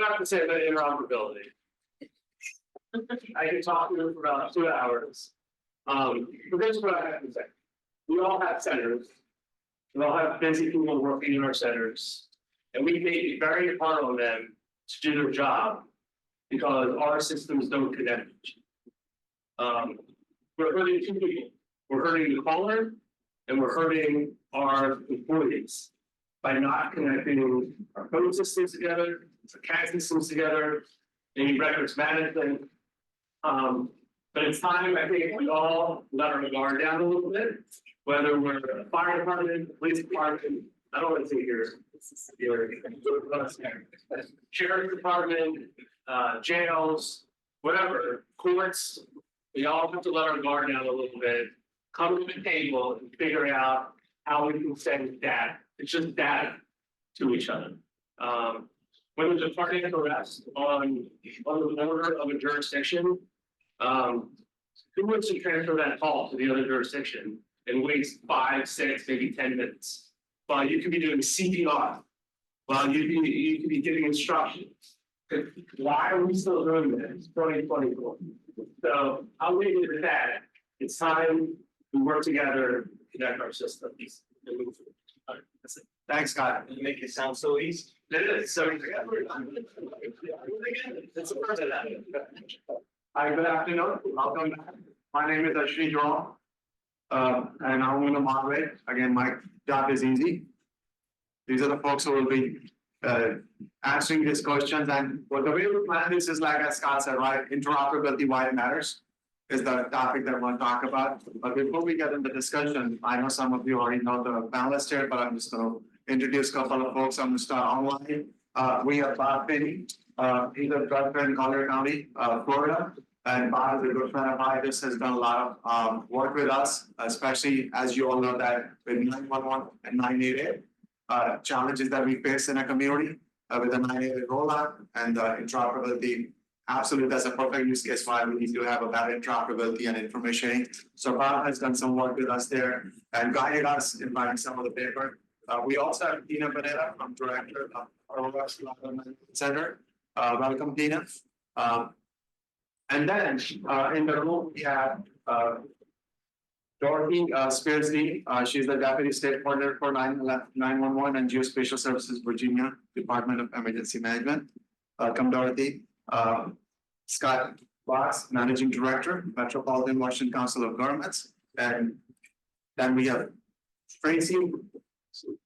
have to say about interoperability? I can talk to you for about 2 hours. But here's what I have to say. We all have centers. We all have busy people working in our centers. And we make it very hard on them to do their job because our systems don't connect. We're hurting two people. We're hurting the caller and we're hurting our employees by not connecting our code systems together, our CAD systems together, any records management. But it's time, I think, we all let our guard down a little bit, whether we're a fire department, police department, I don't want to say here, sheriff's department, jails, whatever, courts, we all have to let our guard down a little bit, come to the table and figure out how we can send data. It's just data to each other. When there's a cardiac arrest on the border of a jurisdiction, who wants to transfer that call to the other jurisdiction and waste 5, 6, maybe 10 minutes? While you could be doing CPR, while you could be giving instructions. Why are we still doing this? 2024. So I'll leave it at that. It's time we work together, connect our systems, and move forward. All right, that's it. Thanks, Scott. You make it sound so easy. It is. So it's the first of that. Hi, good afternoon. Welcome back. My name is Ashwini, Jarral, and I'm going to moderate. Again, my job is easy. These are the folks who will be answering these questions. And the way we plan this is like as Scott said, right? Interoperability, why it matters, is the topic that I want to talk about. But before we get into discussion, I know some of you already know the panelists here, but I'm just going to introduce a couple of folks. I'm going to start online. We have Finney. He's a director in Collier County, Florida. And Bob is a good friend of mine. This has done a lot of work with us, especially as you all know that with 911 and 988 challenges that we face in a community with the 988 rollout and interoperability. Absolutely, that's a perfect use case why we need to have a better interoperability and information. So Bob has done some work with us there and guided us in writing some of the paper. We also have Tina Buneta, I'm director of Aurora Center. Welcome, Tina. And then in the room, we have Dorothy Spearsley. She's the Deputy State Coordinator for 911 and Geospatial Services, Virginia, Department of Emergency Management. Welcome, Dorothy. Scott Boggs, Managing Director, Metropolitan Washington Council of Governments. And then we have Tracy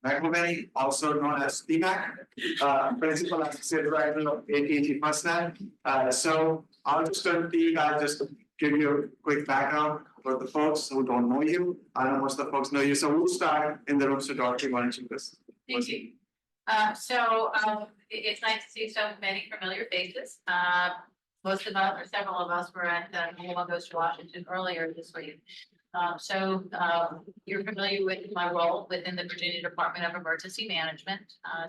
McElvaney, also known as TMAC, Principal Associate Director of AT&T FirstNet. So I'll just turn to you guys just to give you a quick background for the folks who don't know you. I know most of the folks know you. So we'll start in the room. So Dorothy, why don't you this? Thank you. It's nice to see so many familiar faces. Most of us, or several of us, were at One Goes to Washington earlier this week. You're familiar with my role within the Virginia Department of Emergency Management. I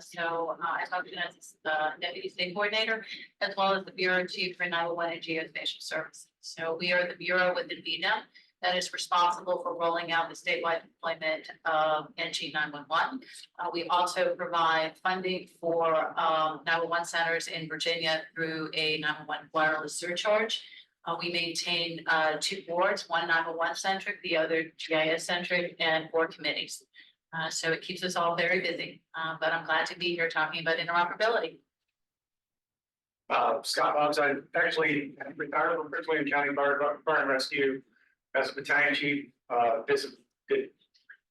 function as the Deputy State Coordinator, as well as the Bureau Chief for 911 and Geospatial Services. So we are the bureau within VNEM that is responsible for rolling out the statewide deployment of NG 911. We also provide funding for 911 centers in Virginia through a 911 wireless surcharge. We maintain 2 boards, one 911 centric, the other GIS centric, and 4 committees. So it keeps us all very busy, but I'm glad to be here talking about interoperability. Scott Boggs, I actually retired from Prince William County Fire and Rescue as a battalion chief. Did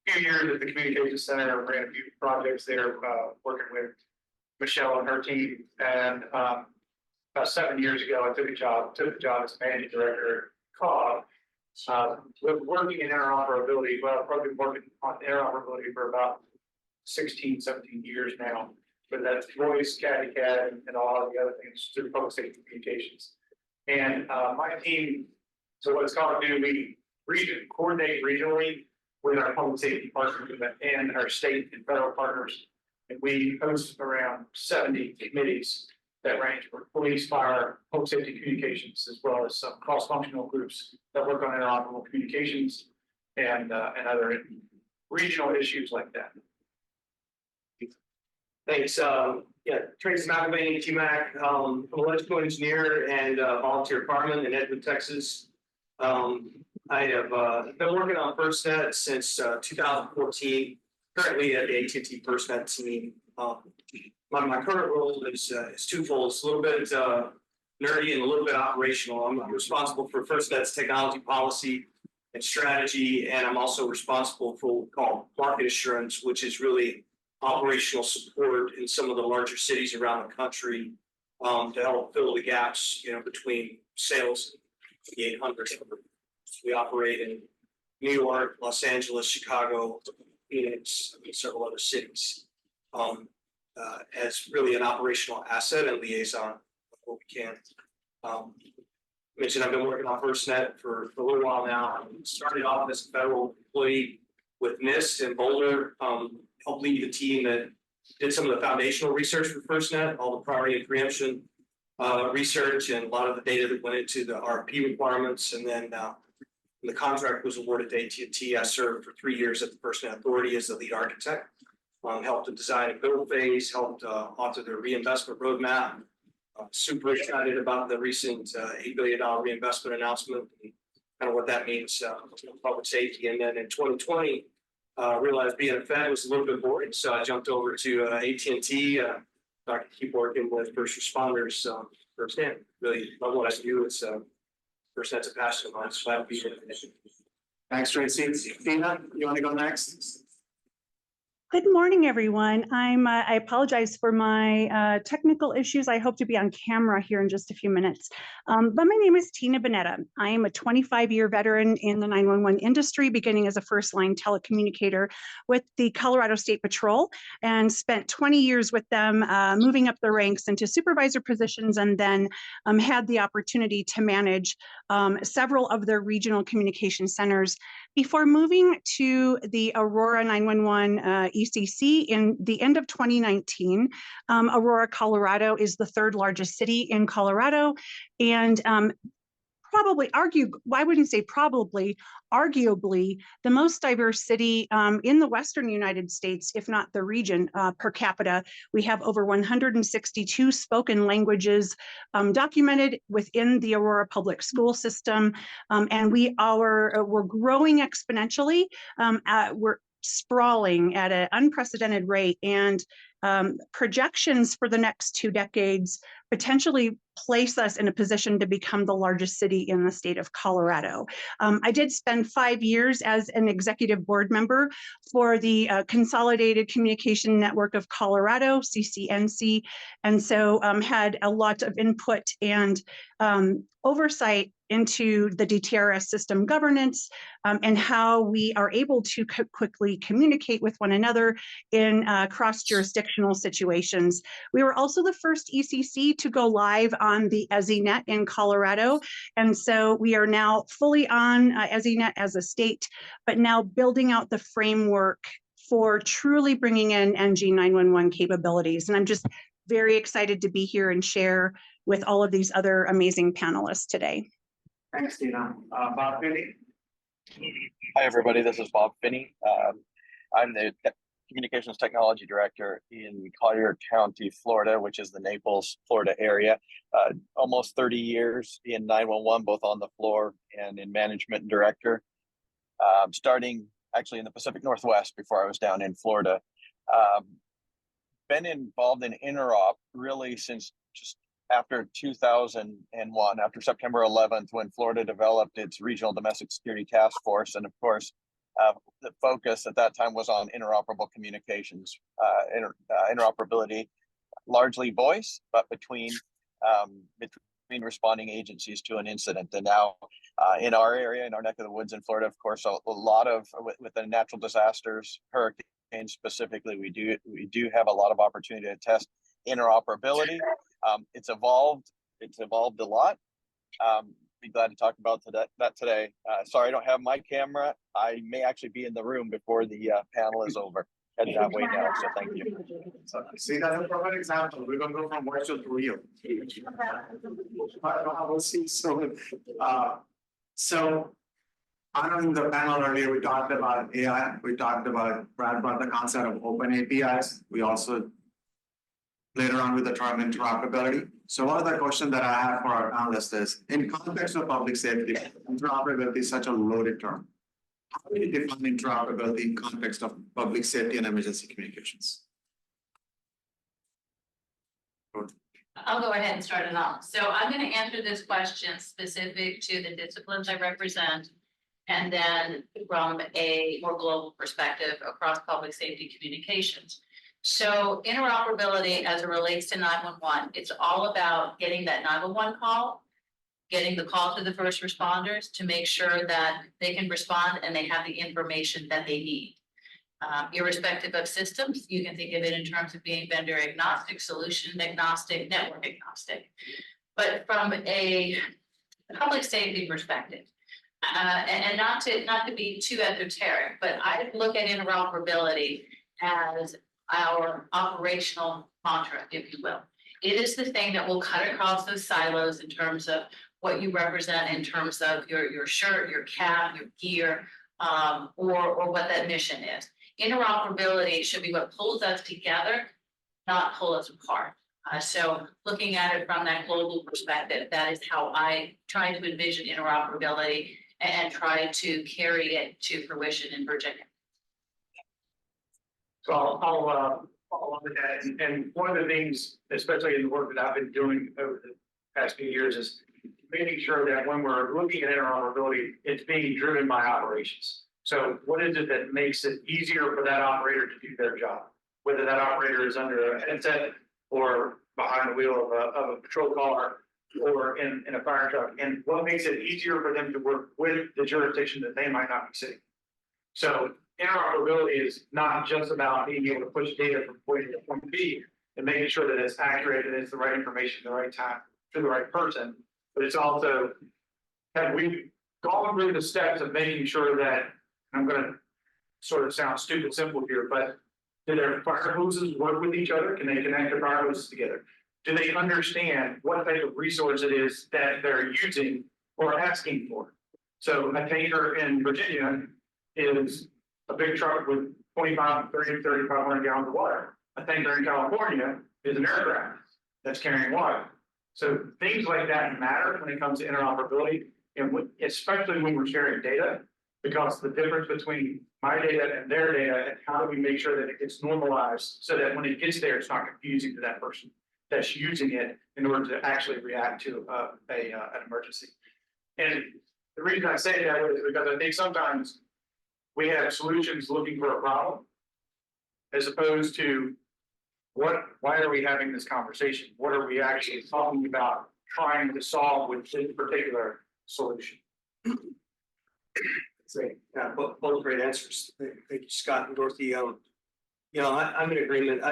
a few years at the Communications Center, ran a few projects there, working with Michelle and her team. And about 7 years ago, I took the job as managing director at COG. Working in interoperability, well, I've probably been working on interoperability for about 16, 17 years now. But that's voice, CAD, and all of the other things through public safety communications. And my team, so what it's called to do, we coordinate regionally with our public safety partners and our state and federal partners. And we host around 70 committees that range from police, fire, public safety communications, as well as some cross-functional groups that work on interoperable communications and other regional issues like that. Thanks. Tracy McElvaney, T-Mac, I'm an electrical engineer and volunteer fireman in Edmond, Texas. I have been working on FirstNet since 2014, currently at the AT&T FirstNet team. My current role is twofold. It's a little bit nerdy and a little bit operational. I'm responsible for FirstNet's technology policy and strategy, and I'm also responsible for what we call market assurance, which is really operational support in some of the larger cities around the country to help fill the gaps, between sales and the 800. We operate in New York, Los Angeles, Chicago, Phoenix, and several other cities as really an operational asset and liaison what we can. Mentioned I've been working on FirstNet for a little while now. I started off as a federal employee with NIST and Boulder. Helped lead the team that did some of the foundational research for FirstNet, all the priority and preemption research, and a lot of the data that went into the RFP requirements. And then when the contract was awarded to AT&T, I served for 3 years at the FirstNet Authority as the lead architect. Helped to design and build phase, helped author the reinvestment roadmap. Super excited about the recent $8 billion reinvestment announcement and kind of what that means for public safety. And then in 2020, realized being a Fed was a little bit boring, so I jumped over to AT&T. I could keep working with first responders firsthand. Really love what I do. It's FirstNet's a passion of mine, so glad to be here. Thanks, Tracy. Tina, you want to go next? Good morning, everyone. I apologize for my technical issues. I hope to be on camera here in just a few minutes. But my name is Tina Buneta. I am a 25-year veteran in the 911 industry, beginning as a first-line telecommunicator with the Colorado State Patrol, and spent 20 years with them, moving up the ranks into supervisor positions, and then had the opportunity to manage several of their regional communication centers before moving to the Aurora 911 ECC in the end of 2019. Aurora, Colorado is the third largest city in Colorado, and arguably the most diverse city in the Western United States, if not the region. Per capita, we have over 162 spoken languages documented within the Aurora public school system, and we're growing exponentially. We're sprawling at an unprecedented rate, and projections for the next 2 decades potentially place us in a position to become the largest city in the state of Colorado. I did spend 5 years as an executive board member for the Consolidated Communication Network of Colorado, CCNC, and so had a lot of input and oversight into the DTRS system governance and how we are able to quickly communicate with one another in cross-jurisdictional situations. We were also the first ECC to go live on the EZNet in Colorado, and so we are now fully on EZNet as a state, but now building out the framework for truly bringing in NG 911 capabilities. And I'm just very excited to be here and share with all of these other amazing panelists today. Thanks, Tina. Bob Finney. Hi, everybody. This is Bob Finney. I'm the Communications Technology Director in Collier County, Florida, which is the Naples, Florida area. Almost 30 years in 911, both on the floor and in management and director. Starting actually in the Pacific Northwest before I was down in Florida. Been involved in interop really since just after 2001, after September 11th, when Florida developed its Regional Domestic Security Task Force. And of course, the focus at that time was on interoperable communications, interoperability, largely voice, but between responding agencies to an incident. And now in our area, in our neck of the woods in Florida, of course, a lot of, with the natural disasters, hurricanes specifically, we do have a lot of opportunity to test interoperability. It's evolved a lot. Be glad to talk about that today. Sorry, I don't have my camera. I may actually be in the room before the panel is over. Head that way now, so thank you. So, see, that's a perfect example. We're going to go from virtual to real. We'll see soon. So on the panel earlier, we talked about AI. We talked about, Brad brought the concept of open APIs. We also later on with the term interoperability. So one of the questions that I have for our analysts is, in context of public safety, interoperability is such a loaded term. How do you define interoperability in context of public safety and emergency communications? I'll go ahead and start it off. So I'm going to answer this question specific to the disciplines I represent, and then from a more global perspective across public safety communications. So interoperability as it relates to 911, it's all about getting that 911 call, getting the call to the first responders to make sure that they can respond and they have the information that they need. Irrespective of systems, you can think of it in terms of being vendor agnostic, solution agnostic, network agnostic. But from a public safety perspective, and not to be too esoteric, but I look at interoperability as our operational mantra, if you will. It is the thing that will cut across those silos in terms of what you represent, in terms of your shirt, your cap, your gear, or what that mission is. Interoperability should be what pulls us together, not pull us apart. So looking at it from that global perspective, that is how I try to envision interoperability and try to carry it to fruition in Virginia. So I'll follow on with that. And one of the things, especially in the work that I've been doing over the past few years, is making sure that when we're looking at interoperability, it's being driven by operations. So what is it that makes it easier for that operator to do their job? Whether that operator is under a headset or behind the wheel of a patrol car or in a fire truck, and what makes it easier for them to work with the jurisdiction that they might not be sitting. So interoperability is not just about being able to push data from point A to point B and making sure that it's accurate and it's the right information at the right time to the right person, but it's also, have we gone through the steps of making sure that, I'm going to sort of sound stupid simple here, but do their fire hoses work with each other? Can they connect their fire hoses together? Do they understand what type of resource it is that they're using or asking for? So a tanker in Virginia is a big truck with 25, 30, 3,500 gallons of water. A tanker in California is an aircraft that's carrying water. So things like that matter when it comes to interoperability, and especially when we're sharing data, because the difference between my data and their data, and how do we make sure that it gets normalized so that when it gets there, it's not confusing to that person that's using it in order to actually react to an emergency. And the reason I say that is because I think sometimes we have solutions looking for a problem, as opposed to why are we having this conversation? What are we actually talking about trying to solve with this particular solution? Great, yeah, both great answers. Thank you, Scott and Dorothy. I'm in agreement.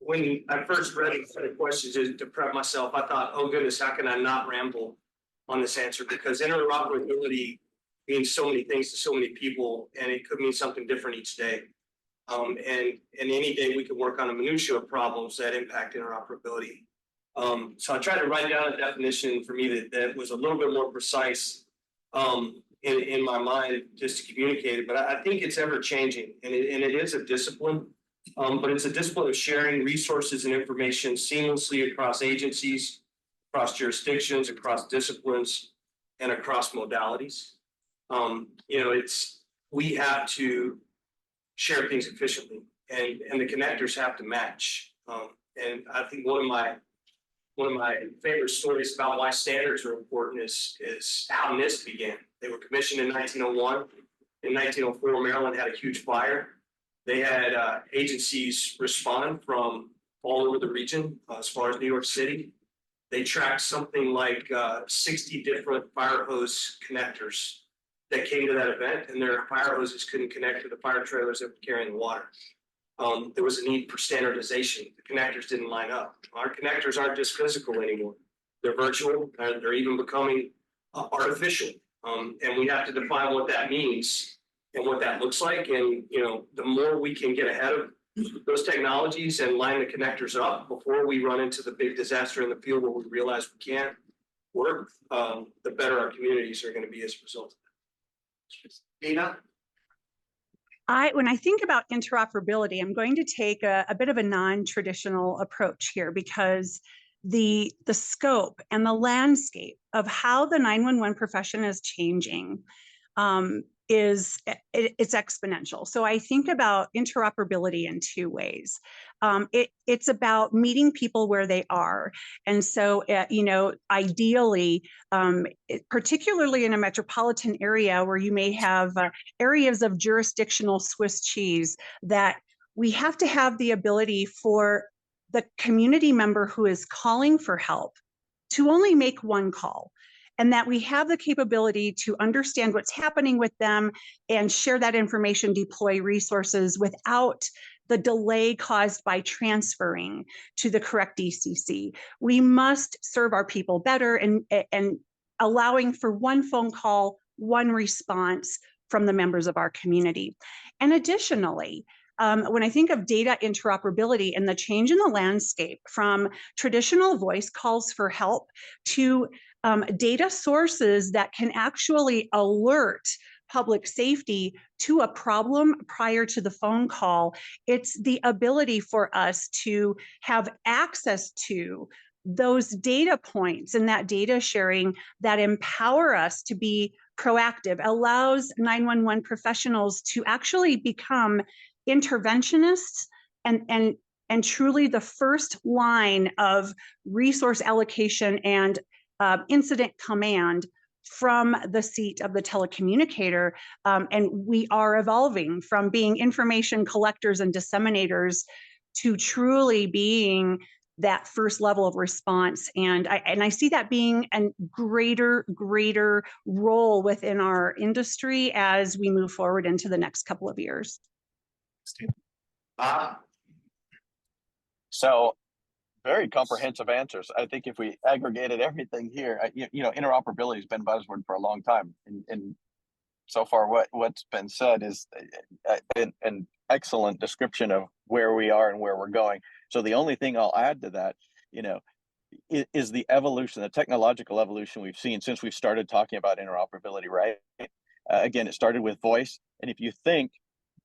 When I first read the questions to prep myself, I thought, oh goodness, how can I not ramble on this answer? Because interoperability means so many things to so many people, and it could mean something different each day. And any day we can work on a minutiae of problems that impact interoperability. So I tried to write down a definition for me that was a little bit more precise in my mind, just to communicate it. But I think it's ever changing, and it is a discipline. But it's a discipline of sharing resources and information seamlessly across agencies, across jurisdictions, across disciplines, and across modalities. We have to share things efficiently, and the connectors have to match. And I think one of my favorite stories about why standards are important is how NIST began. They were commissioned in 1901. In 1904, Maryland had a huge fire. They had agencies respond from all over the region, as far as New York City. They tracked something like 60 different fire hose connectors that came to that event, and their fire hoses couldn't connect to the fire trailers that were carrying the water. There was a need for standardization. The connectors didn't line up. Our connectors aren't just physical anymore. They're virtual, and they're even becoming artificial. And we have to define what that means and what that looks like. And, the more we can get ahead of those technologies and line the connectors up before we run into the big disaster in the field where we realize we can't work, the better our communities are going to be as a result of that. Dina? when I think about interoperability, I'm going to take a bit of a non-traditional approach here, because the scope and the landscape of how the 911 profession is changing it's exponential. So I think about interoperability in two ways. It's about meeting people where they are. And so, ideally, particularly in a metropolitan area where you may have areas of jurisdictional Swiss cheese, that we have to have the ability for the community member who is calling for help to only make one call, and that we have the capability to understand what's happening with them and share that information, deploy resources without the delay caused by transferring to the correct DCC. We must serve our people better and allowing for one phone call, one response from the members of our community. And additionally, when I think of data interoperability and the change in the landscape from traditional voice calls for help to data sources that can actually alert public safety to a problem prior to the phone call, it's the ability for us to have access to those data points and that data sharing that empower us to be proactive, allows 911 professionals to actually become interventionists and truly the first line of resource allocation and incident command from the seat of the telecommunicator. And we are evolving from being information collectors and disseminators to truly being that first level of response. And I see that being a greater role within our industry as we move forward into the next couple of years. So very comprehensive answers. I think if we aggregated everything here, interoperability has been buzzword for a long time, and so far what's been said is an excellent description of where we are and where we're going. So the only thing I'll add to that, is the evolution, the technological evolution we've seen since we've started talking about interoperability, right? Again, it started with voice, and if you think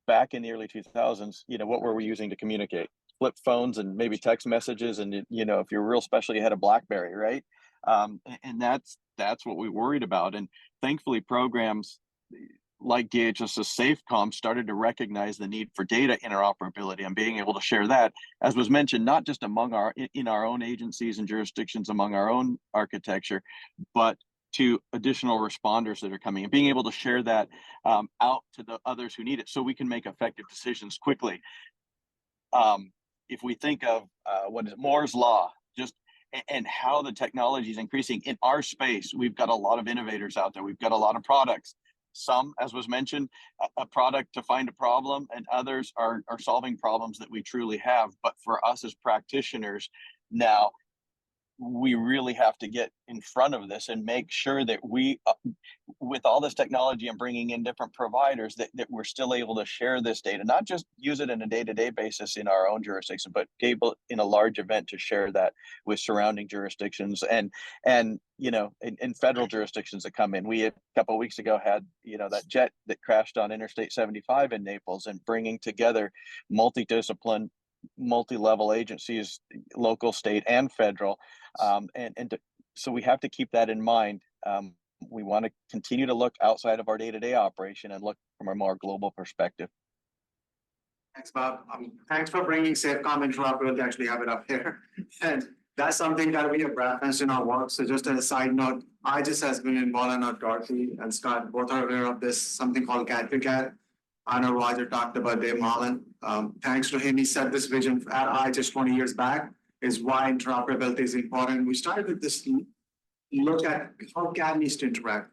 back in the early 2000s, what were we using to communicate? Flip phones and maybe text messages, and if you're real special, you had a BlackBerry, right? And that's what we worried about. And thankfully, programs like DHS's SafeCom started to recognize the need for data interoperability and being able to share that, as was mentioned, not just in our own agencies and jurisdictions, among our own architecture, but to additional responders that are coming, and being able to share that out to the others who need it, so we can make effective decisions quickly. If we think of Moore's Law, and how the technology is increasing in our space, we've got a lot of innovators out there. We've got a lot of products. Some, as was mentioned, a product to find a problem, and others are solving problems that we truly have. But for us as practitioners now, we really have to get in front of this and make sure that we, with all this technology and bringing in different providers, that we're still able to share this data, not just use it in a day-to-day basis in our own jurisdiction, but able in a large event to share that with surrounding jurisdictions and in federal jurisdictions that come in. We a couple of weeks ago had that jet that crashed on Interstate 75 in Naples, and bringing together multidiscipline, multi-level agencies, local, state, and federal. So we have to keep that in mind. We want to continue to look outside of our day-to-day operation and look from a more global perspective. Thanks, Bob. Thanks for bringing SafeCom interoperability. Actually have it up here. And that's something that we have referenced in our work. So just as a side note, IJIS has been involved, and Dorothy and Scott both are aware of this, something called CAT2CAT. I know Roger talked about Dave Mullen. Thanks to him, he set this vision at IJIS 20 years back, is why interoperability is important. We started with this look at how CAT needs to interact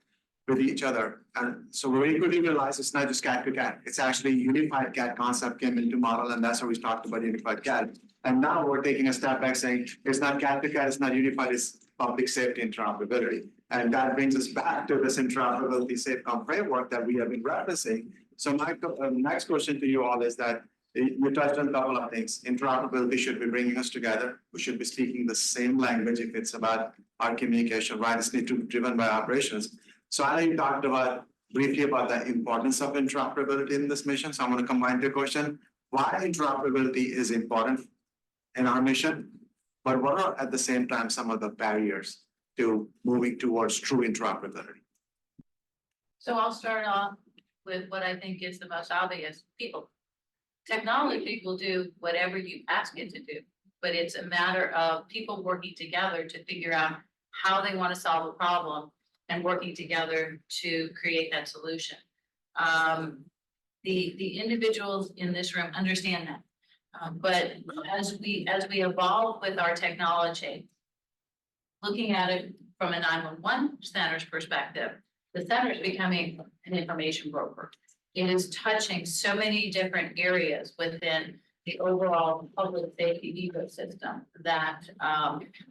with each other. And so we very quickly realized it's not just CAT to CAT, it's actually unified CAT concept came into model, and that's how we talked about unified CAT. And now we're taking a step back saying it's not CAT to CAT, it's not unified, it's public safety interoperability. And that brings us back to this interoperability SafeCom framework that we have been referencing. So my next question to you all is that you touched on a couple of things. Interoperability should be bringing us together. We should be speaking the same language if it's about our communication, right? It's need to be driven by operations. So I know you talked about briefly about the importance of interoperability in this mission. So I'm going to combine the question, why interoperability is important in our mission, but what are at the same time some of the barriers to moving towards true interoperability? So I'll start off with what I think is the most obvious, people. Technology will do whatever you ask it to do, but it's a matter of people working together to figure out how they want to solve a problem and working together to create that solution. The individuals in this room understand that. But as we evolve with our technology, looking at it from a 911 center's perspective, the center is becoming an information broker. It is touching so many different areas within the overall public safety ecosystem that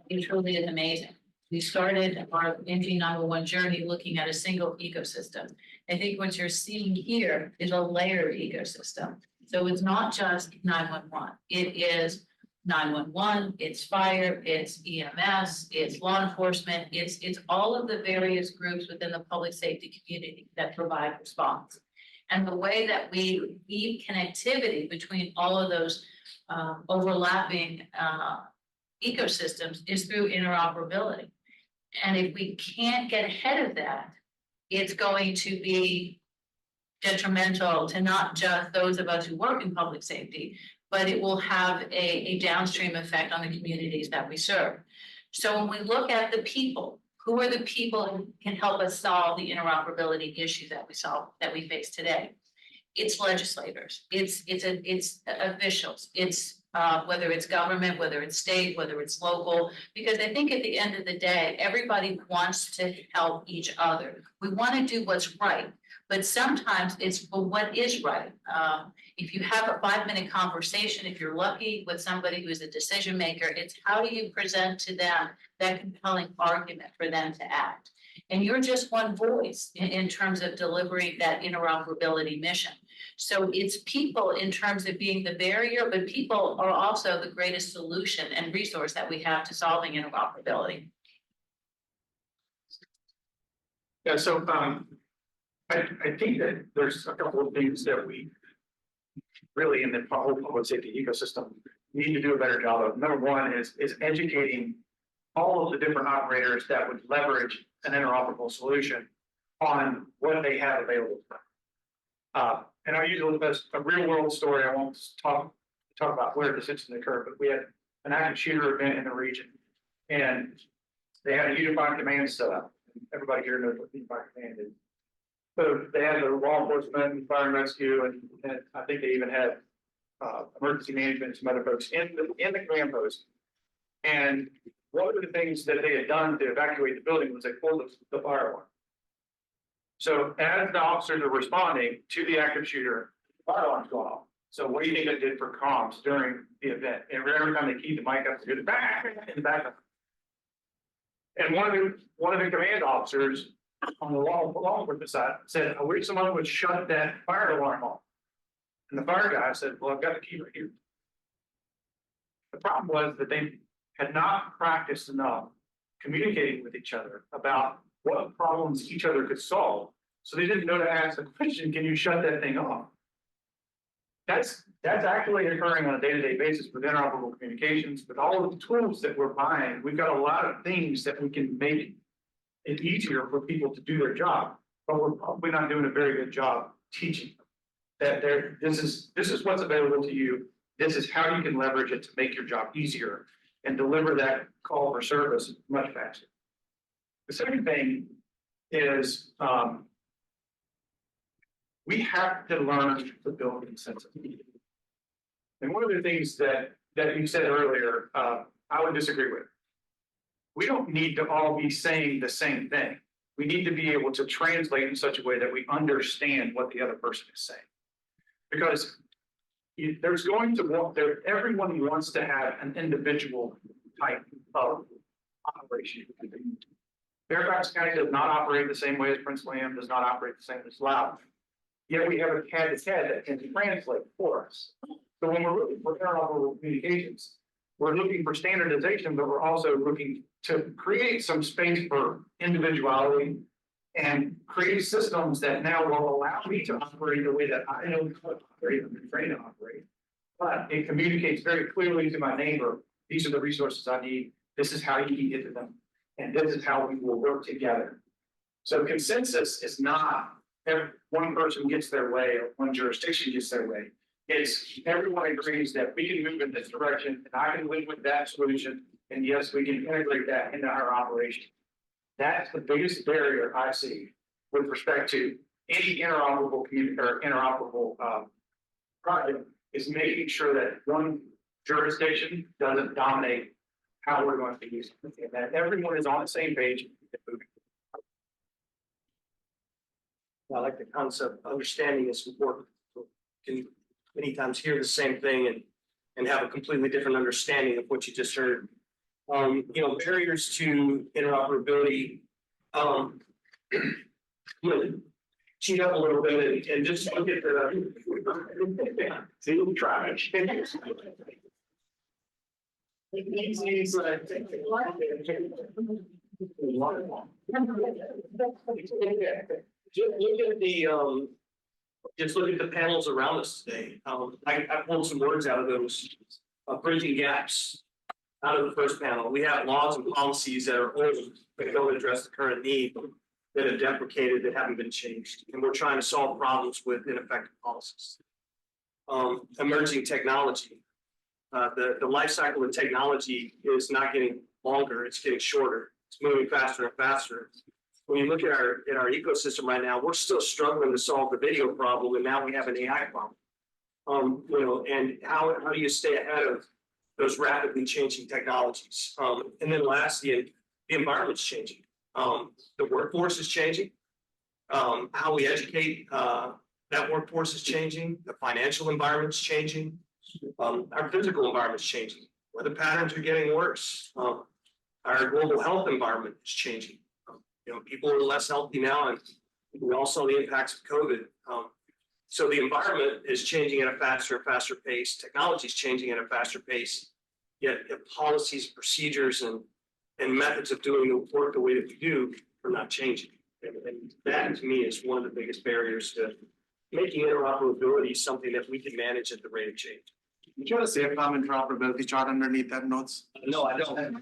it truly is amazing. We started our NG911 journey looking at a single ecosystem. I think what you're seeing here is a layered ecosystem. So it's not just 911. It is 911, it's fire, it's EMS, it's law enforcement, it's all of the various groups within the public safety community that provide response. And the way that we weave connectivity between all of those overlapping ecosystems is through interoperability. And if we can't get ahead of that, it's going to be detrimental to not just those of us who work in public safety, but it will have a downstream effect on the communities that we serve. So when we look at the people, who are the people who can help us solve the interoperability issues that we face today? It's legislators, it's officials, it's whether it's government, whether it's state, whether it's local, because I think at the end of the day, everybody wants to help each other. We want to do what's right, but sometimes it's for what is right. If you have a 5-minute conversation, if you're lucky with somebody who's a decision maker, it's how do you present to them that compelling argument for them to act. And you're just one voice in terms of delivering that interoperability mission. So it's people in terms of being the barrier, but people are also the greatest solution and resource that we have to solving interoperability. Yeah, so I think that there's a couple of things that we really in the whole public safety ecosystem need to do a better job of. Number one is educating all of the different operators that would leverage an interoperable solution on what they have available to them. And I'll use a real world story. I won't talk about where this incident occurred, but we had an active shooter event in the region, and they had a unified command set up. Everybody here knows what unified command is. So they had the law enforcement and fire and rescue, and I think they even had emergency management and some other folks in the command post. And one of the things that they had done to evacuate the building was they pulled the fire alarm. So as the officers are responding to the active shooter, the fire alarm's going off. So what do you think it did for comms during the event? And every time they keyed the mic up, they go back and back up. And one of the command officers on the law enforcement side said, I wish someone would shut that fire alarm off. And the fire guy said, well, I've got the key right here. The problem was that they had not practiced enough communicating with each other about what problems each other could solve. So they didn't know to ask the question, can you shut that thing off? That's actually occurring on a day-to-day basis with interoperable communications. With all of the tools that we're buying, we've got a lot of things that we can make it easier for people to do their job, but we're probably not doing a very good job teaching them that this is what's available to you. This is how you can leverage it to make your job easier and deliver that call for service much faster. The second thing is we have to learn to build a sense of community. And one of the things that you said earlier, I would disagree with. We don't need to all be saying the same thing. We need to be able to translate in such a way that we understand what the other person is saying. Because there's going to everyone wants to have an individual type of operation. Fairfax County does not operate the same way as Prince William, does not operate the same as Loudoun. Yet we have a CAD-to-CAD that can translate for us. So when we're looking for interoperable communications, we're looking for standardization, but we're also looking to create some space for individuality and create systems that now will allow me to operate the way that I know how to operate and been trained to operate. But it communicates very clearly to my neighbor, these are the resources I need, this is how you can get to them, and this is how we will work together. So consensus is not one person gets their way or one jurisdiction gets their way. It's everyone agrees that we can move in this direction and I can live with that solution. And yes, we can integrate that into our operation. That's the biggest barrier I see with respect to any interoperable community or interoperable project is making sure that one jurisdiction doesn't dominate how we're going to use it. And that everyone is on the same page. I like the concept, understanding is important. Can many times hear the same thing and have a completely different understanding of what you just heard. Barriers to interoperability, cheat up a little bit and just look at the see the trash. Just look at the panels around us today. I pulled some words out of those, bridging gaps out of the first panel. We have laws and policies that are old, that don't address the current need, that have deprecated, that haven't been changed. And we're trying to solve problems with ineffective policies. Emerging technology. The life cycle of technology is not getting longer, it's getting shorter. It's moving faster and faster. When you look at our ecosystem right now, we're still struggling to solve the video problem, and now we have an AI problem. And how do you stay ahead of those rapidly changing technologies? And then lastly, the environment's changing. The workforce is changing. How we educate that workforce is changing. The financial environment's changing. Our physical environment's changing. Weather patterns are getting worse. Our global health environment is changing. People are less healthy now, and we all saw the impacts of COVID. So the environment is changing at a faster and faster pace. Technology is changing at a faster pace. Yet policies, procedures, and methods of doing the work the way that we do are not changing. And that, to me, is one of the biggest barriers to making interoperability something that we can manage at the rate of change. You got a safe farm interoperability chart underneath that notes? No, I don't. They've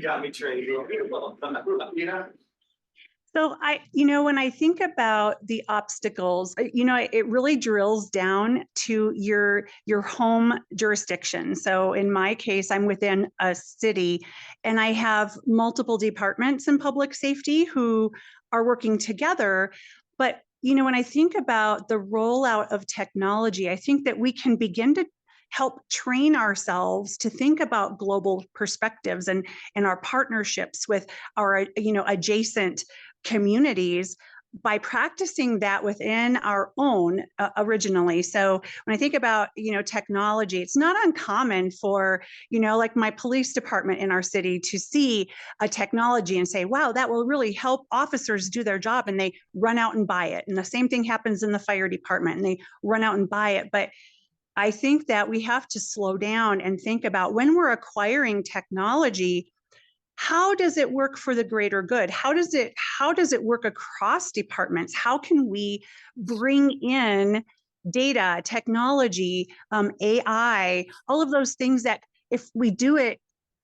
got me trained. So when I think about the obstacles, it really drills down to your home jurisdiction. So in my case, I'm within a city and I have multiple departments in public safety who are working together. But when I think about the rollout of technology, I think that we can begin to help train ourselves to think about global perspectives and our partnerships with our, adjacent communities by practicing that within our own originally. So when I think about, technology, it's not uncommon for, like my police department in our city to see a technology and say, wow, that will really help officers do their job. And they run out and buy it. And the same thing happens in the fire department and they run out and buy it. But I think that we have to slow down and think about when we're acquiring technology, how does it work for the greater good? How does it work across departments? How can we bring in data, technology, AI, all of those things that if we do it,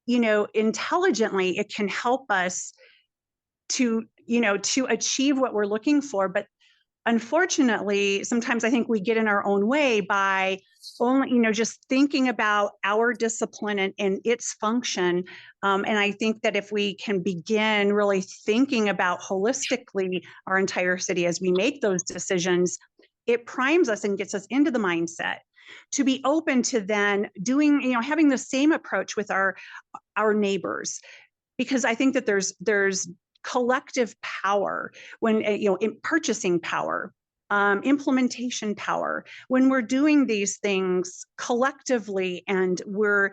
intelligently, it can help us to achieve what we're looking for. But unfortunately, sometimes I think we get in our own way by only, just thinking about our discipline and its function. And I think that if we can begin really thinking about holistically our entire city as we make those decisions, it primes us and gets us into the mindset to be open to then doing, having the same approach with our neighbors. Because I think that there's collective power when, in purchasing power, implementation power, when we're doing these things collectively and we're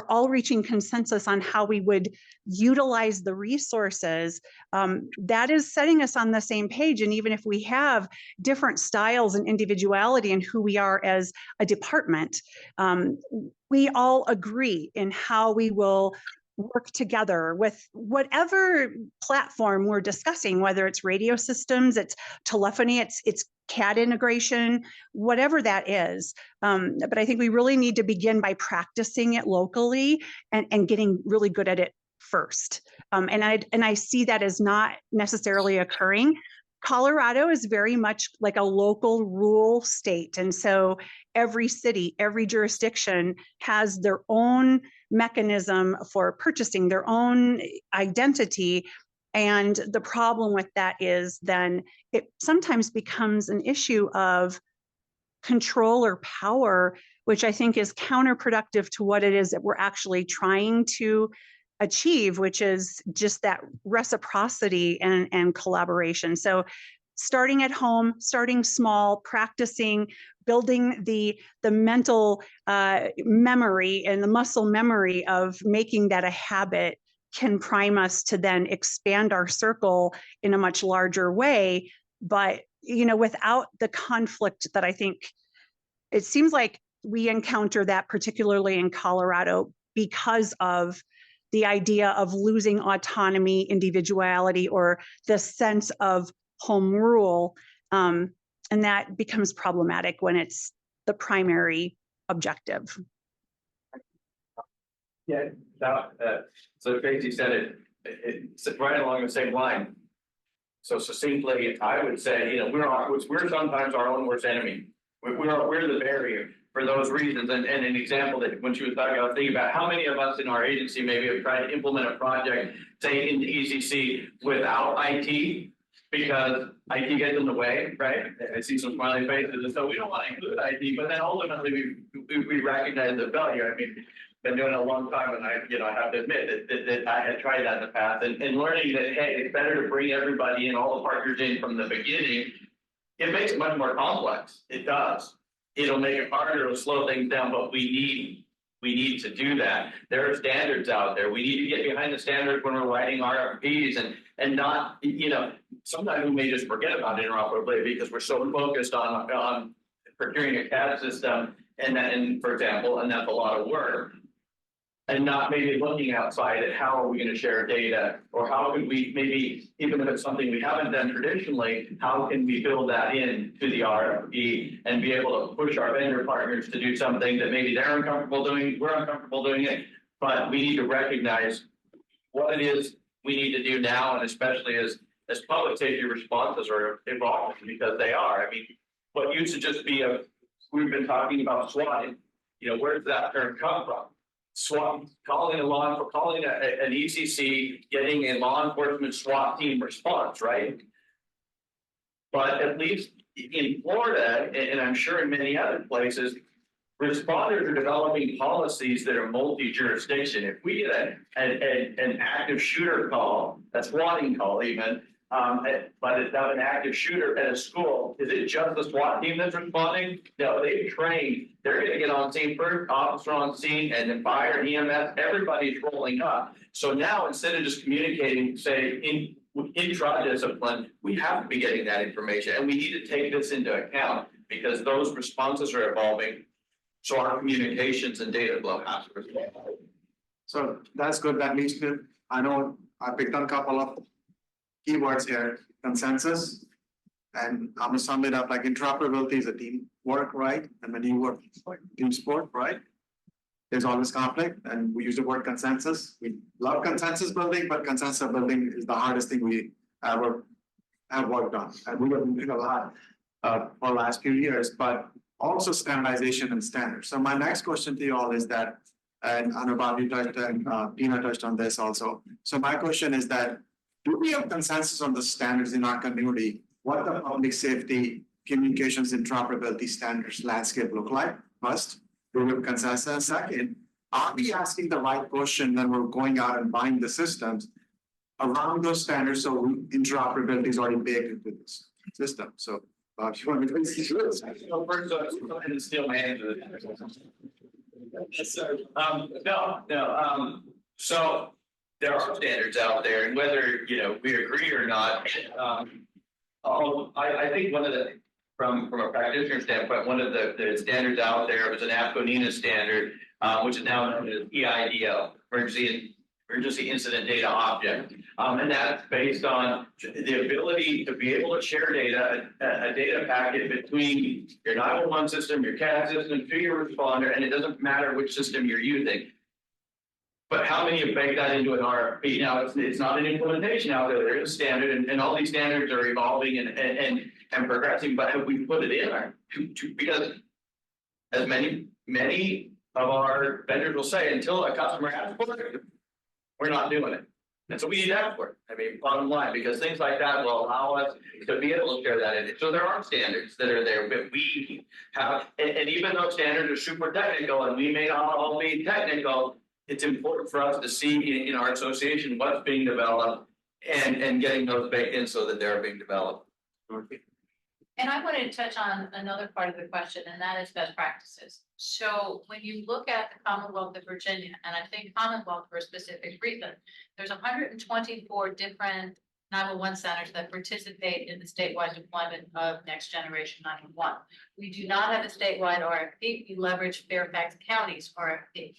all reaching consensus on how we would utilize the resources, that is setting us on the same page. And even if we have different styles and individuality in who we are as a department, we all agree in how we will work together with whatever platform we're discussing, whether it's radio systems, it's telephony, it's CAD integration, whatever that is. But I think we really need to begin by practicing it locally and getting really good at it first. And I see that as not necessarily occurring. Colorado is very much like a local rural state. And so every city, every jurisdiction has their own mechanism for purchasing, their own identity. And the problem with that is then it sometimes becomes an issue of control or power, which I think is counterproductive to what it is that we're actually trying to achieve, which is just that reciprocity and collaboration. So starting at home, starting small, practicing, building the mental memory and the muscle memory of making that a habit can prime us to then expand our circle in a much larger way. But, you know, without the conflict that I think it seems like we encounter that particularly in Colorado because of the idea of losing autonomy, individuality, or the sense of home rule. And that becomes problematic when it's the primary objective. Yeah, so Tracy said it's right along the same line. So succinctly, I would say, you know, we're sometimes our own worst enemy. We're the barrier for those reasons. And an example that when she was talking, I was thinking about how many of us in our agency maybe have tried to implement a project, say into ECC without IT, because IT gets in the way, right? I see some smiling faces, and so we don't want to include IT, but then ultimately we recognize the failure. I mean, been doing it a long time, and I have to admit that I had tried that in the past, and learning that, hey, it's better to bring everybody in, all the partners in from the beginning. It makes it much more complex. It does. It'll make it harder, it'll slow things down, but we need to do that. There are standards out there. We need to get behind the standards when we're writing RFPs and not, you know, sometimes we may just forget about interoperability because we're so focused on procuring a CAD system and for example, and that's a lot of work. And not maybe looking outside at how are we going to share data, or how could we maybe, even if it's something we haven't done traditionally, how can we build that in to the RFP and be able to push our vendor partners to do something that maybe they're uncomfortable doing, we're uncomfortable doing it, but we need to recognize what it is we need to do now, and especially as public safety responses are evolving, because they are. I mean, what used to just be we've been talking about SWAT, you know, where does that term come from? SWAT, calling an ECC, getting a law enforcement SWAT team response, right? But at least in Florida, and I'm sure in many other places, responders are developing policies that are multi-jurisdiction. If we get an active shooter call, a swatting call even, but it's not an active shooter at a school, is it just the SWAT team that's responding? No, they've trained. They're going to get on scene first, officer on scene, and then fire, EMS, everybody's rolling up. So now instead of just communicating, say, intra-discipline, we have to be getting that information, and we need to take this into account because those responses are evolving. So our communications and data flow has to respond. So that's good. That leads to, I know I picked on a couple of keywords here: consensus, and I'm gonna sum it up like interoperability is a teamwork, right? And when you work team sport, right? There's always conflict, and we use the word consensus. We love consensus building, but consensus building is the hardest thing we ever have worked on, and we have been doing a lot for the last few years. But also standardization and standards. So my next question to you all is that, and I know Bobby touched and Tina touched on this also. So my question is that, do we have consensus on the standards in our community? What the public safety communications interoperability standards landscape look like? First, do we have consensus? Second, are we asking the right question when we're going out and buying the systems around those standards? So interoperability is already baked into this system. So Bob, you want me to see this? So first, go ahead and steal my answer. So there are standards out there, and whether we agree or not, I think one of the from a practitioner standpoint, one of the standards out there was an AFCONINA standard, which is now known as EIDL, Emergency emergency incident data object. And that's based on the ability to be able to share data, a data packet between your 911 system, your CAD system, to your responder, and it doesn't matter which system you're using. But how many have baked that into an RFP? Now, it's not an implementation out there. There is a standard, and all these standards are evolving and progressing, but have we put it in there? Because as many of our vendors will say, until a customer asks for it, we're not doing it. And so we need to ask for it. I mean, bottom line, because things like that will allow us to be able to share that in. So there are standards that are there, but we have, and even though standards are super technical and we may not all be technical, it's important for us to see in our association what's being developed and getting those baked in so that they're being developed. And I wanted to touch on another part of the question, and that is best practices. So when you look at the Commonwealth of Virginia, and I think Commonwealth for a specific reason, there's 124 different 911 centers that participate in the statewide deployment of next generation 911. We do not have a statewide RFP. We leverage Fairfax County's RFP.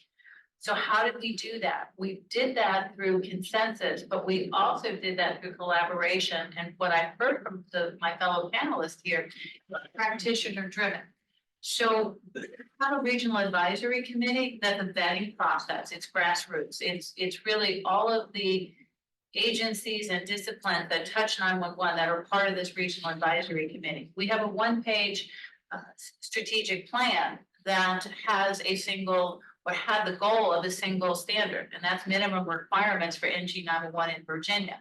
So how did we do that? We did that through consensus, but we also did that through collaboration. And what I heard from my fellow panelists here, practitioner driven. So the Regional Advisory Committee, that's a vetting process. It's grassroots. It's really all of the agencies and disciplines that touch 911 that are part of this Regional Advisory Committee. We have a one-page strategic plan that has a single or had the goal of a single standard, and that's minimum requirements for NG 911 in Virginia.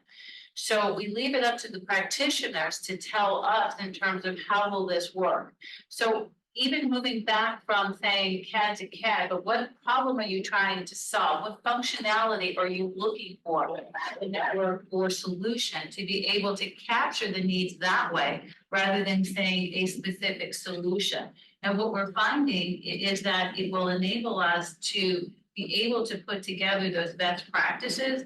So we leave it up to the practitioners to tell us in terms of how will this work. So even moving back from saying CAD to CAD, but what problem are you trying to solve? What functionality are you looking for in the network or solution to be able to capture the needs that way, rather than saying a specific solution? And what we're finding is that it will enable us to be able to put together those best practices,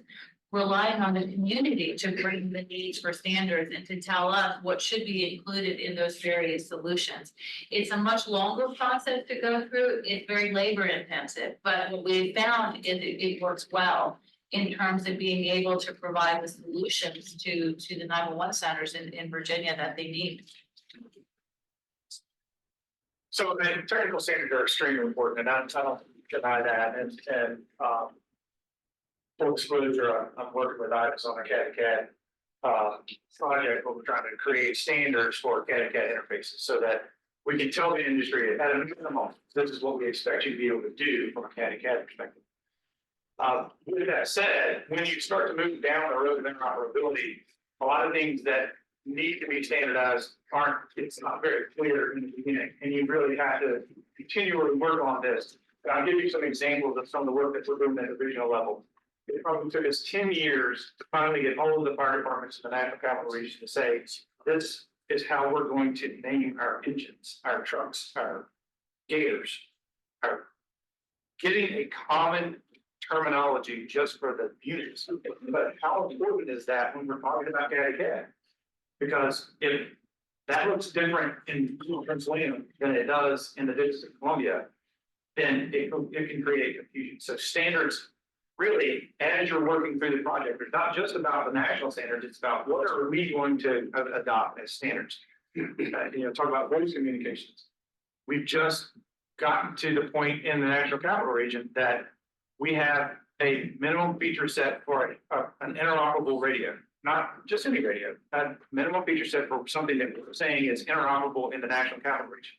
relying on the community to bring the needs for standards and to tell us what should be included in those various solutions. It's a much longer process to go through. It's very labor intensive, but what we found is it works well in terms of being able to provide the solutions to the 911 centers in Virginia that they need. So the technical standards are extremely important, and I don't deny that. And full disclosure, I'm working with IJIS on a CAD project where we're trying to create standards for CAD interfaces so that we can tell the industry at a minimum, this is what we expect you to be able to do from a CAD perspective. With that said, when you start to move down the road of interoperability, a lot of things that need to be standardized it's not very clear in the beginning, and you really have to continually work on this. And I'll give you some examples of some of the work that we're doing at the regional level. It probably took us 10 years to finally get all of the fire departments in the National Capital Region to say, this is how we're going to name our engines, our trucks, our gators, getting a common terminology just for the units. But how important is that when we're talking about CAD? Because if that looks different in Pennsylvania than it does in the District of Columbia, then it can create confusion. So standards, really, as you're working through the project, it's not just about the national standards, it's about what are we going to adopt as standards. Talk about voice communications. We've just gotten to the point in the National Capital Region that we have a minimum feature set for an interoperable radio. Not just any radio, a minimum feature set for something that we're saying is interoperable in the National Capital Region.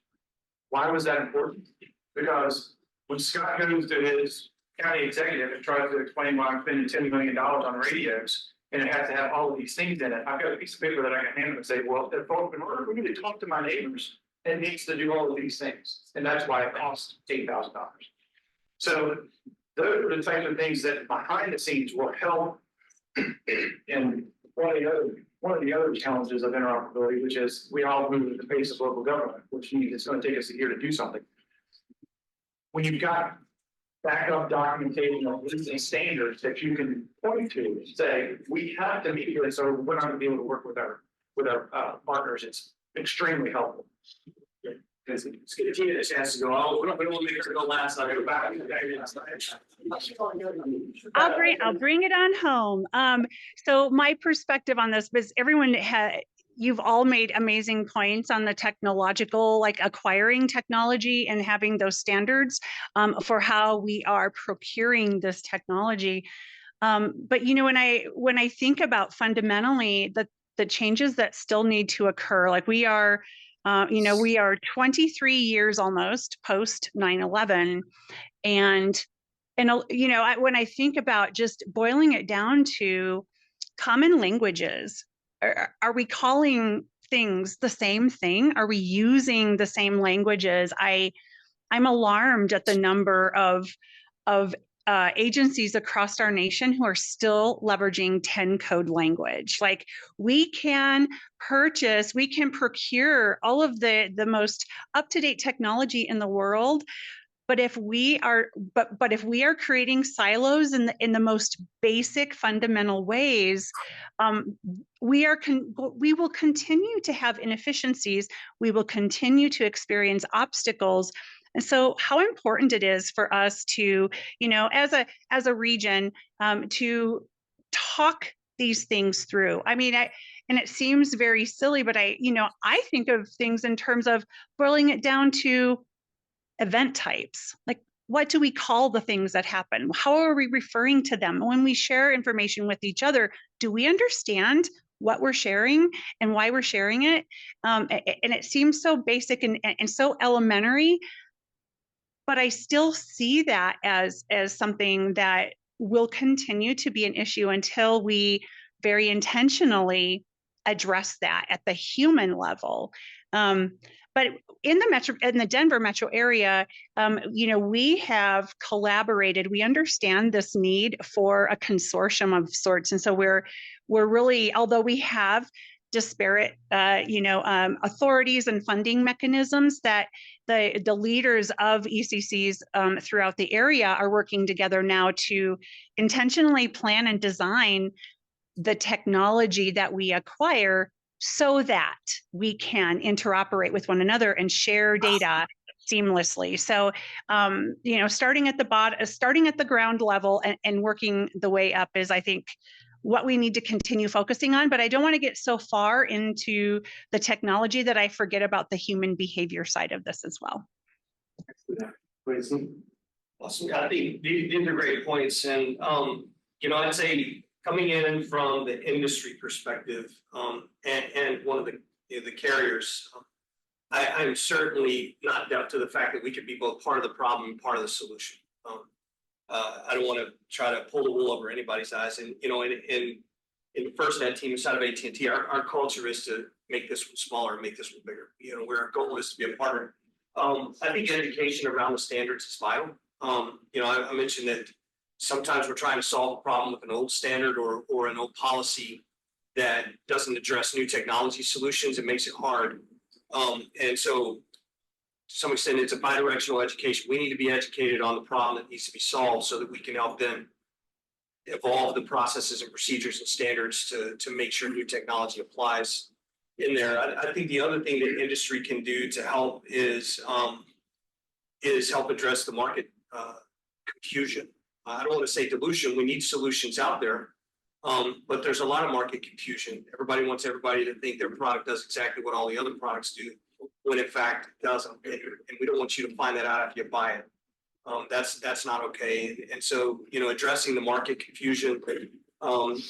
Why was that important? Because when Scott goes to his county executive and tries to explain why I'm spending $10 million on radios, and it has to have all of these things in it, I've got a piece of paper that I can hand him and say, well, in order for me to talk to my neighbors, it needs to do all of these things. And that's why it costs $8,000. So those are the types of things that behind the scenes will help. And one of the other challenges of interoperability, which is we all move at the pace of local government, which means it's going to take us a year to do something. When you've got backup documentation of existing standards that you can point to, say we have to meet this, or we're not going to be able to work with our partners, it's extremely helpful. Let's give Tina a chance to go. Oh, we don't want to make her go last. I'll go back. I'll bring it on home. So my perspective on this, because everyone you've all made amazing points on the technological, like acquiring technology and having those standards for how we are procuring this technology. But you know, when I think about fundamentally the changes that still need to occur, like we are, you know, we are 23 years almost post 9/11, and you know, when I think about just boiling it down to common languages, are we calling things the same thing? Are we using the same languages? I'm alarmed at the number of agencies across our nation who are still leveraging 10 code language. Like we can procure all of the most up-to-date technology in the world, but if we are creating silos in the most basic fundamental ways, we will continue to have inefficiencies. We will continue to experience obstacles. And so how important it is for us to, you know, as a region, to talk these things through. I mean, and it seems very silly, but I think of things in terms of boiling it down to event types. Like, what do we call the things that happen? How are we referring to them? When we share information with each other, do we understand what we're sharing and why we're sharing it? And it seems so basic and so elementary, but I still see that as something that will continue to be an issue until we very intentionally address that at the human level. But in the Denver metro area, you know, we have collaborated. We understand this need for a consortium of sorts, and so we're really, although we have disparate, authorities and funding mechanisms, that the leaders of ECCs throughout the area are working together now to intentionally plan and design the technology that we acquire so that we can interoperate with one another and share data seamlessly. So, you know, starting at the ground level and working the way up is, I think, what we need to continue focusing on. But I don't want to get so far into the technology that I forget about the human behavior side of this as well. Awesome. I think these are great points. And, you know, I'd say coming in from the industry perspective, and one of the carriers, I'm certainly not deaf to the fact that we could be both part of the problem and part of the solution. I don't want to try to pull the wool over anybody's eyes. And, you know, in the FirstNet team inside of AT&T, our culture is to make this one smaller and make this one bigger. You know, where our goal is to be a partner. I think education around the standards is vital. You know, I mentioned that sometimes we're trying to solve a problem with an old standard or an old policy that doesn't address new technology solutions. It makes it hard. And so to some extent, it's a bidirectional education. We need to be educated on the problem that needs to be solved so that we can help them evolve the processes and procedures and standards to make sure new technology applies in there. I think the other thing that industry can do to help is help address the market confusion. I don't want to say dilution. We need solutions out there, but there's a lot of market confusion. Everybody wants everybody to think their product does exactly what all the other products do, when in fact it doesn't. And we don't want you to find that out if you buy it. That's not okay. And so, you know, addressing the market confusion,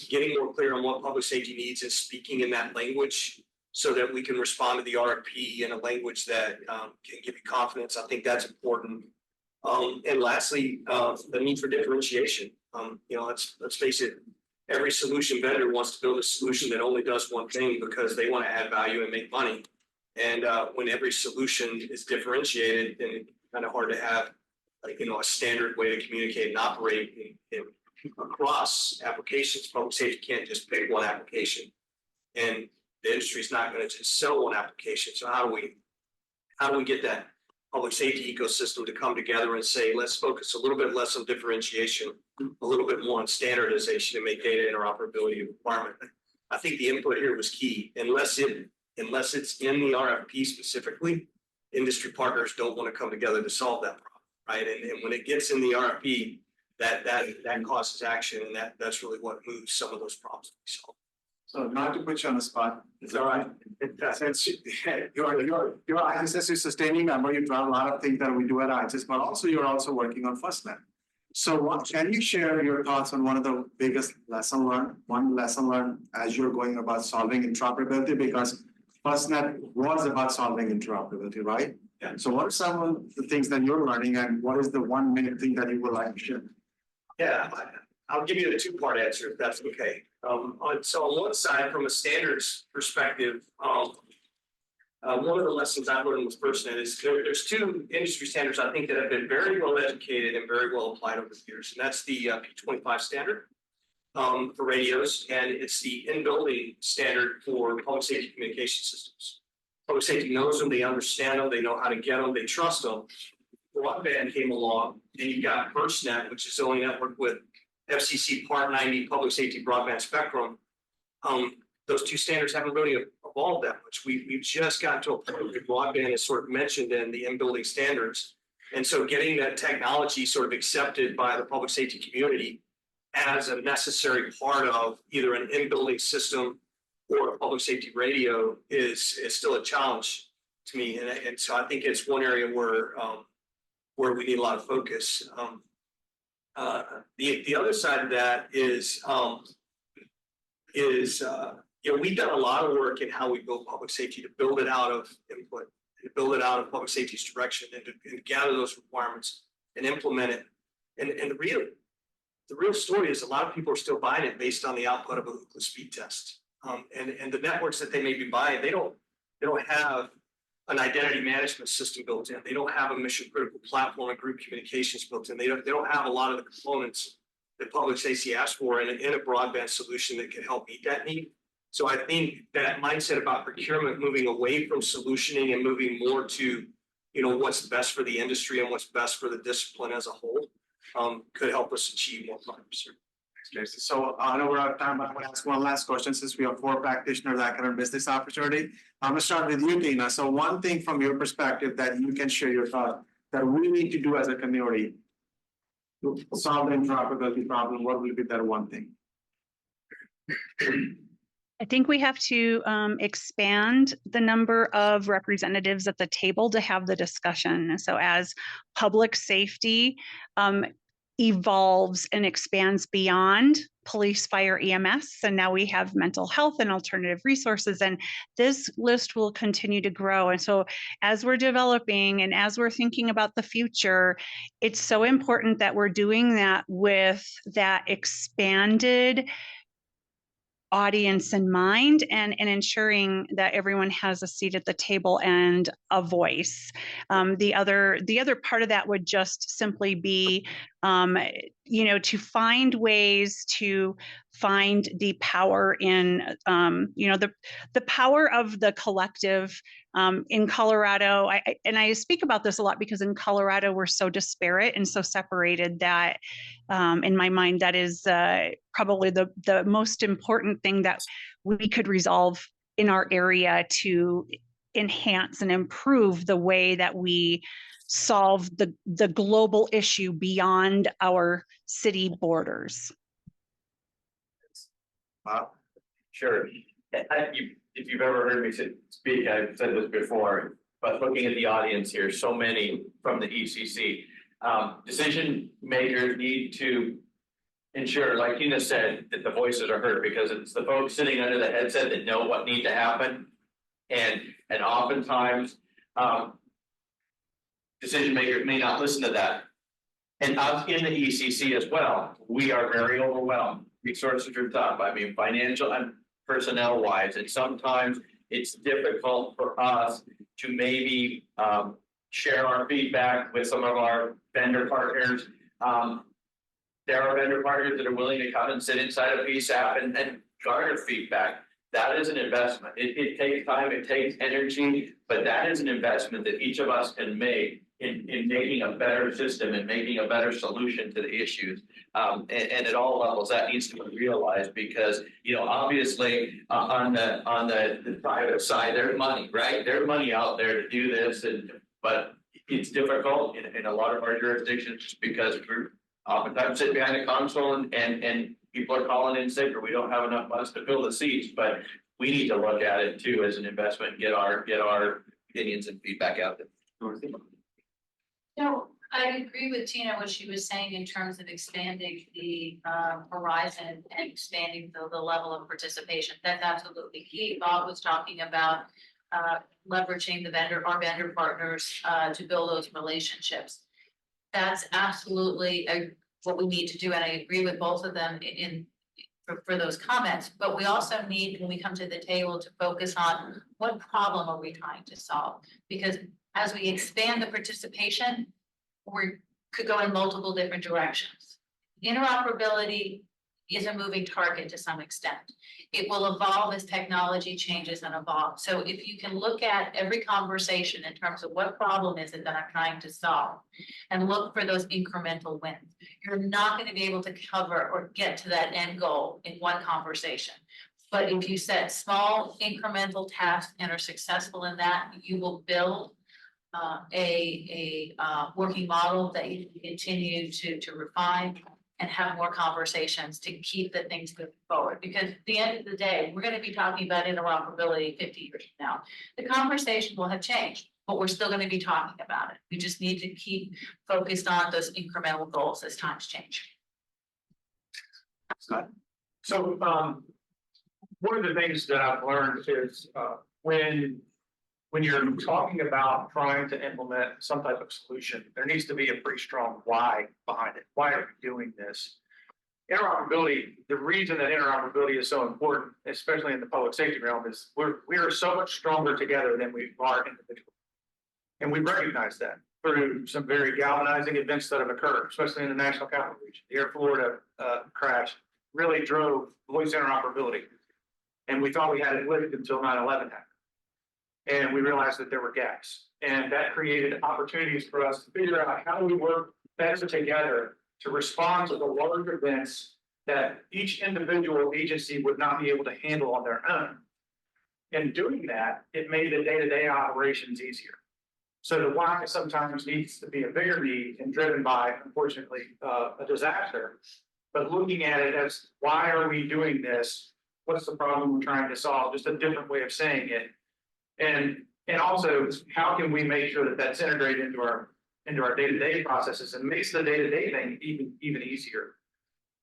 getting more clear on what public safety needs and speaking in that language so that we can respond to the RFP in a language that can give you confidence. I think that's important. And lastly, the need for differentiation. You know, let's face it, every solution vendor wants to build a solution that only does one thing because they want to add value and make money. And when every solution is differentiated, then it's kind of hard to have, like, you know, a standard way to communicate and operate across applications. Public safety can't just pick one application, and the industry is not going to just sell one application. So how do we get that public safety ecosystem to come together and say, let's focus a little bit less on differentiation, a little bit more on standardization and make data interoperability a requirement? I think the input here was key. Unless it's in the RFP specifically, industry partners don't want to come together to solve that problem, right? And when it gets in the RFP, that causes action, and that's really what moves some of those problems to be solved. So not to put you on the spot, is that right? Since your IJIS is sustaining member, you drive a lot of things that we do at IJIS, but also you're also working on FirstNet. So can you share your thoughts on one of the biggest one lesson learned as you're going about solving interoperability? Because FirstNet was about solving interoperability, right? Yeah. So what are some of the things that you're learning, and what is the one main thing that you would like to share? Yeah, I'll give you a two-part answer if that's okay. So on one side, from a standards perspective, one of the lessons I've learned with FirstNet is there's two industry standards I think that have been very well educated and very well applied over the years, and that's the P25 standard for radios, and it's the in-building standard for public safety communication systems. Public safety knows them, they understand them, they know how to get them, they trust them. Broadband came along, and you've got FirstNet, which is the only network with FCC Part 90 public safety broadband spectrum. Those two standards haven't really evolved that much. We've just got to a point where broadband is sort of mentioned in the in-building standards. And so getting that technology sort of accepted by the public safety community as a necessary part of either an in-building system or a public safety radio is still a challenge to me. And so I think it's one area where we need a lot of focus. The other side of that is we've done a lot of work in how we build public safety, to build it out of input, to build it out of public safety's direction, and to gather those requirements and implement it. And the real story is a lot of people are still buying it based on the output of a speed test. And the networks that they may be buying, they don't have an identity management system built in. They don't have a mission critical platform and group communications built in. They don't have a lot of the components that public safety asks for in a broadband solution that can help meet that need. So I think that mindset about procurement, moving away from solutioning and moving more to, what's best for the industry and what's best for the discipline as a whole, could help us achieve more progress. Tracy. So I know we're out of time, but I'm going to ask one last question since we have 4 practitioners that can earn business opportunity. I'm going to start with you, Tina. So one thing from your perspective that you can share your thought that we need to do as a community to solve the interoperability problem, what will be that one thing? I think we have to expand the number of representatives at the table to have the discussion. So as public safety evolves and expands beyond police, fire, EMS, and now we have mental health and alternative resources, and this list will continue to grow. And so as we're developing and as we're thinking about the future, it's so important that we're doing that with that expanded audience in mind, and ensuring that everyone has a seat at the table and a voice. The other part of that would just simply be, to find ways to find the power in, the power of the collective. In Colorado, I speak about this a lot because in Colorado we're so disparate and so separated that, in my mind, that is probably the most important thing that we could resolve in our area to enhance and improve the way that we solve the global issue beyond our city borders. Wow. Sure. If you've ever heard me speak, I've said this before, but looking at the audience here, so many from the ECC, decision makers need to ensure, like Tina said, that the voices are heard, because it's the folks sitting under the headset that know what needs to happen. And oftentimes, decision makers may not listen to that. And us in the ECC as well, we are very overwhelmed. Resources are tough. I mean, financial and personnel wise, and sometimes it's difficult for us to maybe share our feedback with some of our vendor partners. There are vendor partners that are willing to come and sit inside of PSAP and garner feedback. That is an investment. It takes time, it takes energy, but that is an investment that each of us can make in making a better system and making a better solution to the issues. And at all levels, that needs to be realized because, you know, obviously, on the private side, there's money, right? There's money out there to do this but it's difficult in a lot of our jurisdictions just because we're oftentimes sitting behind a console and people are calling in sick or we don't have enough funds to fill the seats, but we need to look at it too as an investment, get our opinions and feedback out there. Dorothy? No, I agree with Tina, what she was saying in terms of expanding the horizon and expanding the level of participation. That's absolutely key. Bob was talking about leveraging our vendor partners to build those relationships. That's absolutely what we need to do, and I agree with both of them for those comments. But we also need, when we come to the table, to focus on what problem are we trying to solve? Because as we expand the participation, we could go in multiple different directions. Interoperability is a moving target to some extent. It will evolve as technology changes and evolve. So if you can look at every conversation in terms of what problem is it that I'm trying to solve and look for those incremental wins, you're not going to be able to cover or get to that end goal in one conversation. But if you set small incremental tasks and are successful in that, you will build a working model that you can continue to refine and have more conversations to keep the things moving forward. Because at the end of the day, we're going to be talking about interoperability 50 years from now. The conversation will have changed, but we're still going to be talking about it. We just need to keep focused on those incremental goals as times change. So, one of the things that I've learned is, when you're talking about trying to implement some type of solution, there needs to be a pretty strong why behind it. Why are we doing this? Interoperability, the reason that interoperability is so important, especially in the public safety realm, is we are so much stronger together than we are individually. And we recognize that through some very galvanizing events that have occurred, especially in the National Capital Region. The Air Florida crash really drove voice interoperability. And we thought we had it licked until 9/11 happened. And we realized that there were gaps, and that created opportunities for us to figure out how do we work better together to respond to the large events that each individual agency would not be able to handle on their own. In doing that, it made the day-to-day operations easier. So the why sometimes needs to be a bigger need and driven by, unfortunately, a disaster. But looking at it as, why are we doing this? What's the problem we're trying to solve? Just a different way of saying it. And also, how can we make sure that that's integrated into our day-to-day processes and makes the day-to-day thing even easier.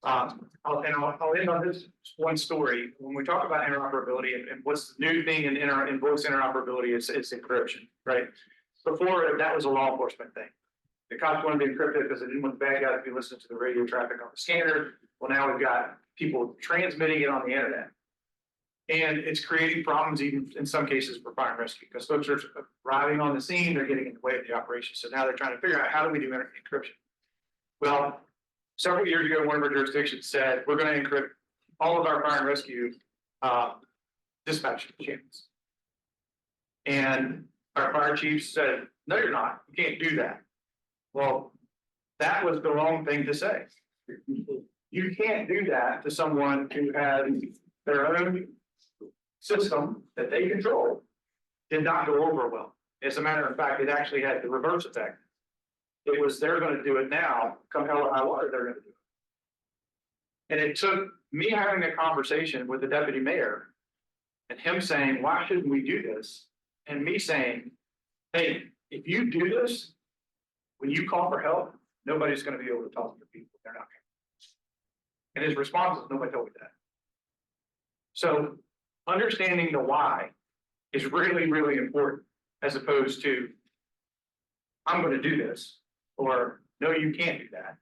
I'll end on this one story. When we talk about interoperability and what's the new thing in voice interoperability is encryption, right? Before that was a law enforcement thing. The cops wanted to encrypt it because they didn't want the bad guys to be listening to the radio traffic on the scanner. Well, now we've got people transmitting it on the internet. And it's creating problems even in some cases for fire and rescue because folks are arriving on the scene, they're getting in the way of the operation. So now they're trying to figure out how do we do encryption? Well, several years ago, one of our jurisdictions said, we're going to encrypt all of our fire and rescue dispatch channels. And our fire chief said, no, you're not. You can't do that. Well, that was the wrong thing to say. You can't do that to someone who has their own system that they control. Did not go over well. As a matter of fact, it actually had the reverse effect. It was, they're going to do it now, come hell or high water, they're going to do it. And it took me having a conversation with the deputy mayor and him saying, why shouldn't we do this? And me saying, hey, if you do this, when you call for help, nobody's going to be able to talk to the people. They're not. And his response is, nobody told me that. So understanding the why is really, really important, as opposed to, I'm going to do this, or no, you can't do that.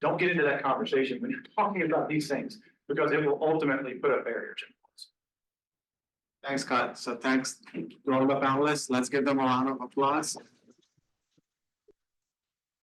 Don't get into that conversation when you're talking about these things, because it will ultimately put up barriers in place. Thanks, Scott. So thanks to all the panelists. Let's give them a round of applause.